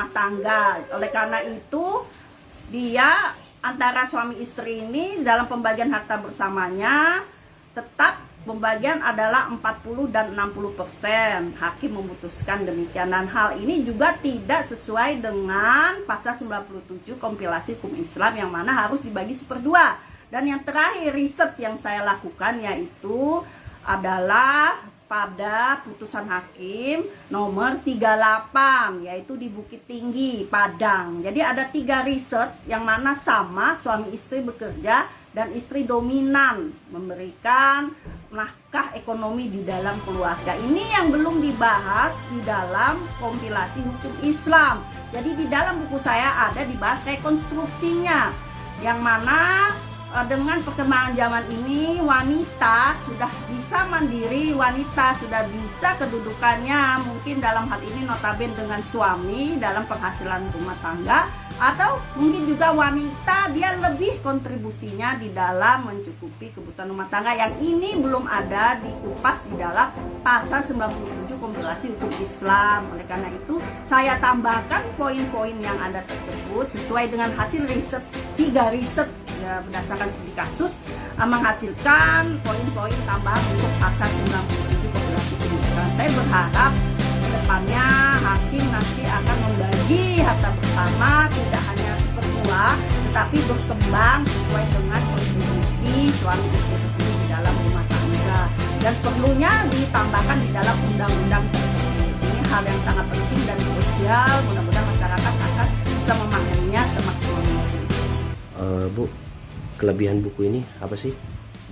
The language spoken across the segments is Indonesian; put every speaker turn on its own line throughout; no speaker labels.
rumah tangga. Oleh karena itu, dia antara suami istri ini dalam pembagian harta bersamanya tetap pembagian adalah 40 dan 60%. Hakim memutuskan demikian, dan hal ini juga tidak sesuai dengan pasal 97 kompilasi hukum Islam yang mana harus dibagi 1/2. Dan yang terakhir riset yang saya lakukan yaitu adalah pada putusan hakim nomor 38, yaitu di Bukit Tinggi, Padang. Jadi ada 3 riset yang mana sama, suami istri bekerja dan istri dominan memberikan nafkah ekonomi di dalam keluarga. Ini yang belum dibahas di dalam kompilasi hukum Islam. Jadi di dalam buku saya ada dibahas rekonstruksinya, yang mana dengan perkembangan zaman ini wanita sudah bisa mandiri, wanita sudah bisa kedudukannya mungkin dalam hal ini notabene dengan suami dalam penghasilan rumah tangga, atau mungkin juga wanita dia lebih kontribusinya di dalam mencukupi kebutuhan rumah tangga, yang ini belum ada dikupas di dalam pasal 97 kompilasi hukum Islam. Oleh karena itu saya tambahkan poin-poin yang ada tersebut sesuai dengan hasil riset, 3 riset ya, berdasarkan studi kasus, menghasilkan poin-poin tambahan untuk pasal 97 kompilasi hukum Islam. Saya berharap kedepannya hakim nanti akan membagi harta bersama tidak hanya 1/2, tetapi berkembang sesuai dengan kontribusi suami istri tersebut di dalam rumah tangga, dan perlunya ditambahkan di dalam undang-undang tersebut. Ini hal yang sangat penting dan krusial. Mudah-mudahan masyarakat akan bisa memahaminya semaksimal mungkin.
Bu, kelebihan buku ini apa sih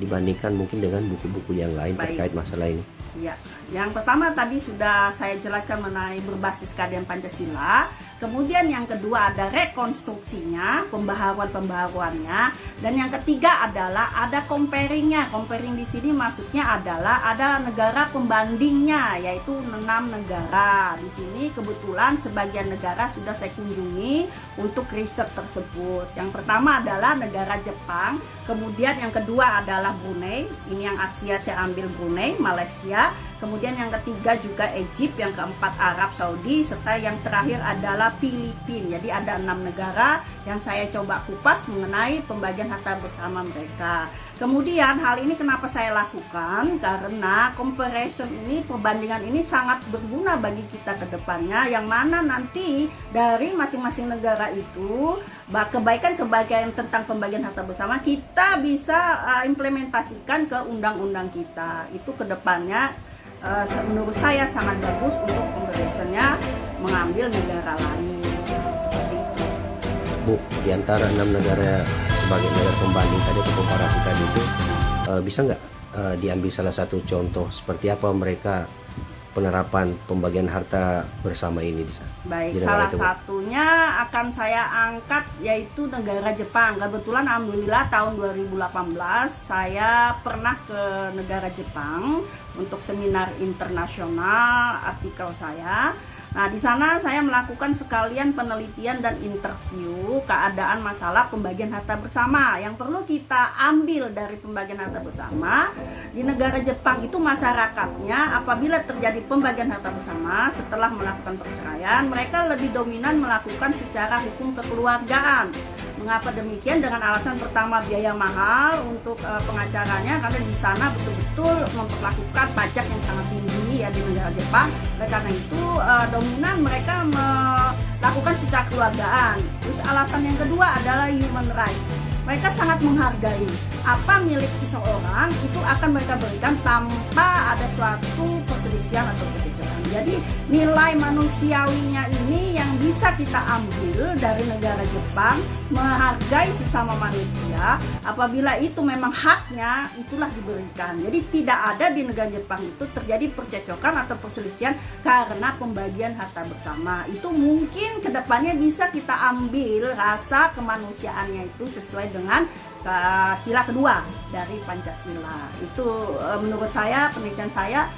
dibandingkan mungkin dengan buku-buku yang lain terkait masalah ini?
Ya, yang pertama tadi sudah saya jelaskan mengenai berbasis keadilan Pancasila. Kemudian yang kedua ada rekonstruksinya, pembaharuan-pembaharuannya, dan yang ketiga adalah ada comparingnya. Comparing di sini maksudnya adalah ada negara pembandingnya, yaitu 6 negara. Di sini kebetulan sebagian negara sudah saya kunjungi untuk riset tersebut. Yang pertama adalah negara Jepang, kemudian yang kedua adalah Brunei. Ini yang Asia saya ambil Brunei, Malaysia. Kemudian yang ketiga juga Egypt, yang keempat Arab Saudi, serta yang terakhir adalah Filipina. Jadi ada 6 negara yang saya coba kupas mengenai pembagian harta bersama mereka. Kemudian hal ini kenapa saya lakukan? Karena comparison ini, perbandingan ini sangat berguna bagi kita ke depannya, yang mana nanti dari masing-masing negara itu kebaikan-kebaikan tentang pembagian harta bersama kita bisa implementasikan ke undang-undang kita. Itu ke depannya menurut saya sangat bagus untuk comparisonnya mengambil negara lain seperti itu.
Bu, di antara 6 negara sebagai negara pembanding tadi atau komparasi tadi itu bisa nggak diambil salah satu contoh seperti apa mereka penerapan pembagian harta bersama ini di sana?
Baik, salah satunya akan saya angkat yaitu negara Jepang. Kebetulan alhamdulillah tahun 2018 saya pernah ke negara Jepang untuk seminar internasional artikel saya. Nah, di sana saya melakukan sekalian penelitian dan interview keadaan masalah pembagian harta bersama. Yang perlu kita ambil dari pembagian harta bersama, di negara Jepang itu masyarakatnya apabila terjadi pembagian harta bersama setelah melakukan perceraian, mereka lebih dominan melakukan secara hukum kekeluargaan. Mengapa demikian? Dengan alasan pertama biaya mahal untuk pengacaranya, karena di sana betul-betul memperlakukan pajak yang sangat tinggi ya di negara Jepang. Oleh karena itu dominan mereka melakukan secara keluargaan. Terus alasan yang kedua adalah human right. Mereka sangat menghargai apa milik seseorang itu akan mereka berikan tanpa ada suatu perselisihan atau percekcokan. Jadi nilai manusiawinya ini yang bisa kita ambil dari negara Jepang, menghargai sesama manusia. Apabila itu memang haknya, itulah diberikan. Jadi tidak ada di negara Jepang itu terjadi percekcokan atau perselisihan karena pembagian harta bersama. Itu mungkin kedepannya bisa kita ambil rasa kemanusiaannya itu sesuai dengan sila kedua dari Pancasila. Itu menurut saya, penelitian saya,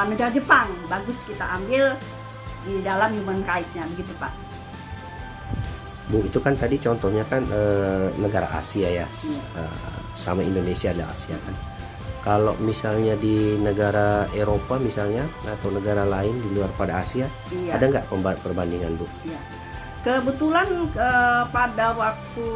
negara Jepang bagus kita ambil di dalam human right-nya, begitu Pak.
Bu, itu kan tadi contohnya kan negara Asia ya, sama Indonesia adalah Asia kan. Kalau misalnya di negara Eropa misalnya atau negara lain di luar pada Asia,
Iya.
ada nggak perbandingan Bu?
Ya. Kebetulan pada waktu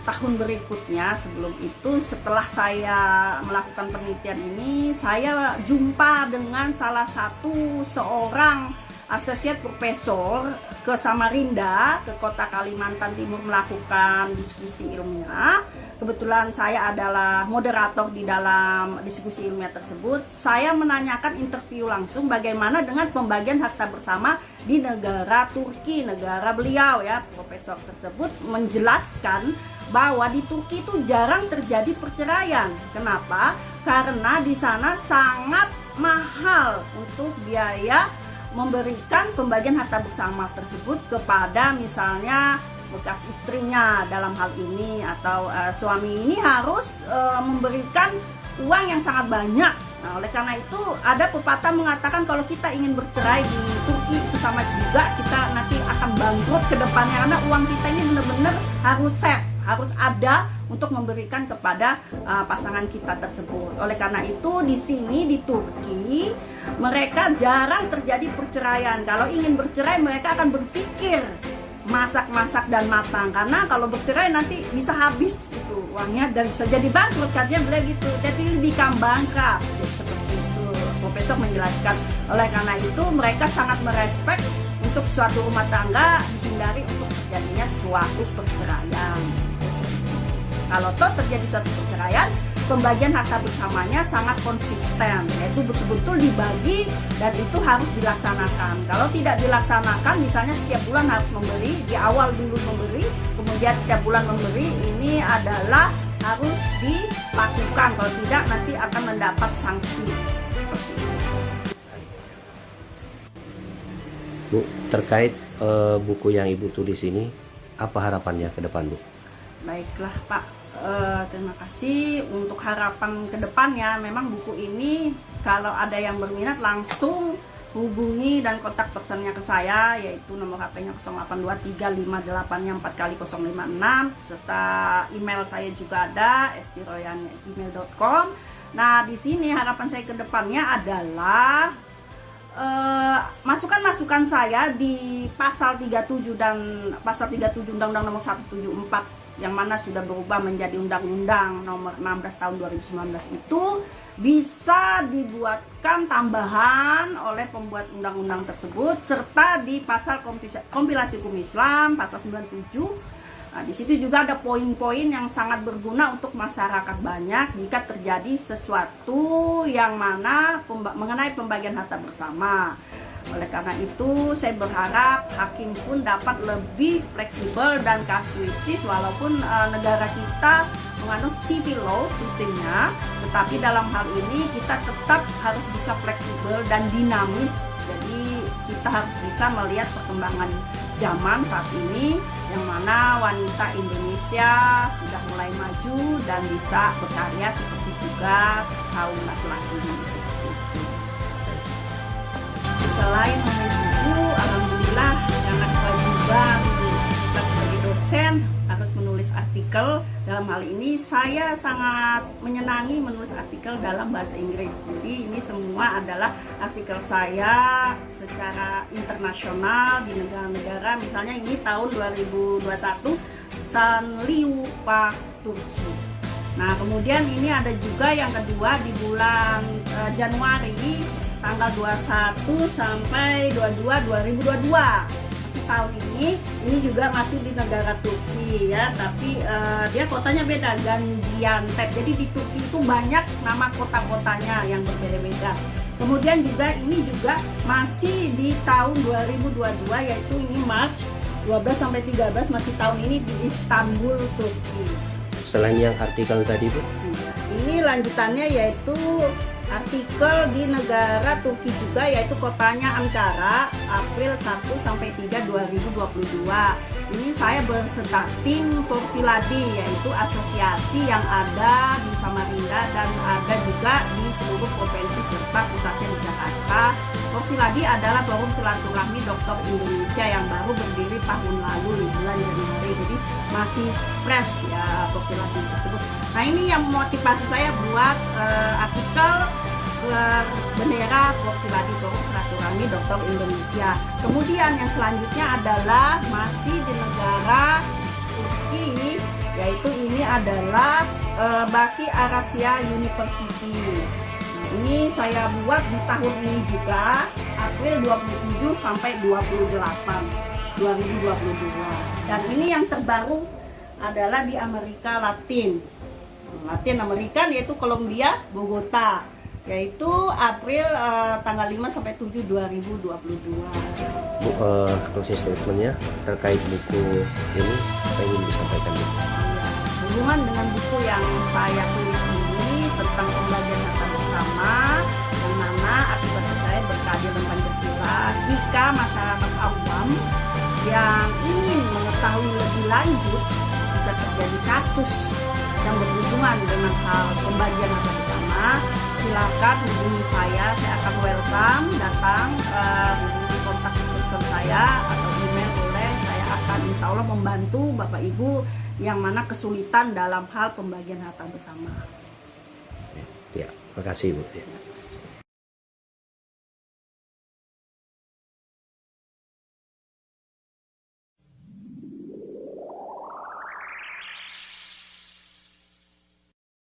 tahun berikutnya sebelum itu, setelah saya melakukan penelitian ini, saya jumpa dengan salah satu seorang associate profesor ke Samarinda, ke kota Kalimantan Timur, melakukan diskusi ilmiah. Kebetulan saya adalah moderator di dalam diskusi ilmiah tersebut. Saya menanyakan interview langsung bagaimana dengan pembagian harta bersama di negara Turki, negara beliau ya. Profesor tersebut menjelaskan bahwa di Turki itu jarang terjadi perceraian. Kenapa? Karena di sana sangat mahal untuk biaya memberikan pembagian harta bersama tersebut kepada misalnya bekas istrinya dalam hal ini, atau suami ini harus memberikan uang yang sangat banyak. Nah, oleh karena itu ada pepatah mengatakan kalau kita ingin bercerai di Turki itu sama juga kita nanti akan bangkrut ke depannya, karena uang kita ini benar-benar harus save, harus ada untuk memberikan kepada pasangan kita tersebut. Oleh karena itu di sini di Turki mereka jarang terjadi perceraian. Kalau ingin bercerai mereka akan berpikir masak-masak dan matang, karena kalau bercerai nanti bisa habis itu uangnya dan bisa jadi bangkrut, katanya beliau gitu. Jadi become bankrupt seperti itu, profesor menjelaskan. Oleh karena itu mereka sangat merespek untuk suatu rumah tangga dihindari untuk terjadinya suatu perceraian. Kalau toh terjadi suatu perceraian, pembagian harta bersamanya sangat konsisten, yaitu betul-betul dibagi dan itu harus dilaksanakan. Kalau tidak dilaksanakan, misalnya setiap bulan harus memberi, di awal dulu memberi, kemudian setiap bulan memberi, ini adalah harus dilakukan. Kalau tidak nanti akan mendapat sanksi.
Bu, terkait buku yang Ibu tulis ini, apa harapannya ke depan Bu?
Baiklah Pak, terima kasih. Untuk harapan ke depannya, memang buku ini kalau ada yang berminat langsung hubungi dan kontak personnya ke saya, yaitu nomor HP-nya 082358-nya 4x056, serta email saya juga ada, estiroyan@gmail.com. Nah, di sini harapan saya ke depannya adalah masukan-masukan saya di pasal 37 dan pasal 37 Undang-Undang Nomor 174 yang mana sudah berubah menjadi Undang-Undang Nomor 16 Tahun 2019 itu bisa dibuatkan tambahan oleh pembuat undang-undang tersebut, serta di pasal kompilasi hukum Islam pasal 97. Nah, di situ juga ada poin-poin yang sangat berguna untuk masyarakat banyak jika terjadi sesuatu yang mana mengenai pembagian harta bersama. Oleh karena itu, saya berharap hakim pun dapat lebih fleksibel dan kasuistis, walaupun negara kita menganut civil law sistemnya, tetapi dalam hal ini kita tetap harus bisa fleksibel dan dinamis. Jadi kita harus bisa melihat perkembangan zaman saat ini, yang mana wanita Indonesia sudah mulai maju dan bisa berkarya seperti juga kaum laki-laki seperti itu. Selain menulis buku, alhamdulillah jangan kewajiban kita sebagai dosen harus menulis artikel. Dalam hal ini saya sangat menyenangi menulis artikel dalam bahasa Inggris. Jadi ini semua adalah artikel saya secara internasional di negara-negara, misalnya ini tahun 2021 Sanliu Pak Turki. Nah, kemudian ini ada juga yang kedua di bulan Januari tanggal 21 sampai 22 2022. Masih tahun ini juga masih di negara Turki ya, tapi dia kotanya beda, Gaziantep. Jadi di Turki itu banyak nama kota-kotanya yang berbeda-beda. Kemudian juga ini juga masih di tahun 2022, yaitu ini Maret 12 sampai 13, masih tahun ini di Istanbul, Turki.
Selain yang artikel tadi Bu?
Ini lanjutannya yaitu artikel di negara Turki juga, yaitu kotanya Ankara, April 1 sampai 3 2022. Ini saya berserta tim Torsiladi, yaitu asosiasi yang ada di Samarinda dan ada juga di seluruh provinsi serta pusatnya di Jakarta. Porsiladi adalah forum silaturahmi dokter Indonesia yang baru berdiri tahun lalu di bulan Januari, jadi masih fresh ya Porsiladi tersebut. Nah ini yang motivasi saya buat artikel bendera Porsiladi, forum silaturahmi dokter Indonesia. Kemudian yang selanjutnya adalah masih di negara Turki, yaitu ini adalah Baki Arasia University. Ini saya buat di tahun ini juga, April 27 sampai 28 2022. Dan ini yang terbaru adalah di Amerika Latin Amerika, yaitu Colombia, Bogota, yaitu April tanggal 5 sampai 7 2022.
Bu, closing statementnya terkait buku ini apa yang ingin disampaikan, Bu?
Hubungan dengan buku yang saya tulis ini tentang pembagian harta bersama, yang mana akibat saya berkeadilan Pancasila, jika masyarakat awam yang ingin mengetahui lebih lanjut jika terjadi kasus yang berhubungan dengan hal pembagian harta bersama, silakan hubungi saya akan welcome datang, hubungi kontak person saya atau email boleh, saya akan insya Allah membantu Bapak Ibu yang mana kesulitan dalam hal pembagian harta bersama.
Ya, terima kasih Bu.